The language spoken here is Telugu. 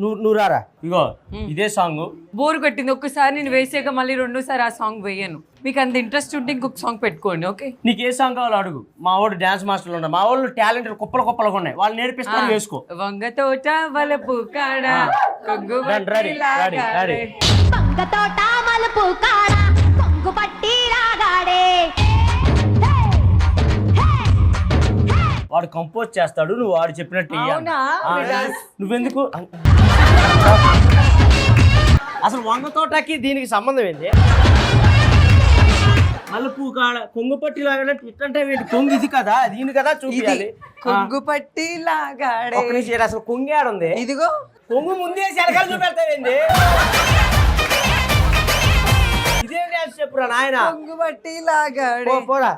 నువ్వు రారా ఇగో ఇదే సాంగ్ బోర్ కొట్టింది ఒక్కసారి నేను వేసాక మళ్ళీ రెండోసారి ఆ సాంగ్ వేయను. మీకు అంత ఇంట్రెస్ట్ ఉంటే ఇంకొక సాంగ్ పెట్టుకోండి. ఓకే, నీకు ఏ సాంగ్ కావాలో అడుగు. మా వాడు డాన్స్ మాస్టర్లు ఉన్నారు, మా వాళ్ళు టాలెంట్ కుప్పలుగా ఉన్నాయి, వాళ్ళు నేర్పిస్తారు, వేసుకో. వంగ తోట వలపు కాడ కొంగు రెడీ రెడీ. వంగ తోట వలపు కాడ కొంగు పట్టి రాగాడే. వాడు కంపోజ్ చేస్తాడు, నువ్వు వాడు చెప్పినట్టు ఇయ్యాలి. నువ్వెందుకు అసలు వంగ తోటకి దీనికి సంబంధం ఏంటి? మలుపు కాడ కొంగు పట్టి లాగానే ఇట్లంటే కొంగు ఇది కదా, దీని కదా చూపించాలి. కొంగు పట్టి లాగాడే. ఒక్క నిమిషం, అసలు కొంగు ఆడుంది. ఇదిగో కొంగు ముందే శరకాలు చూపెడతావేంది? ఇదేం డాన్స్ చెప్పురా నాయన. కొంగు పట్టి లాగాడే. పోరా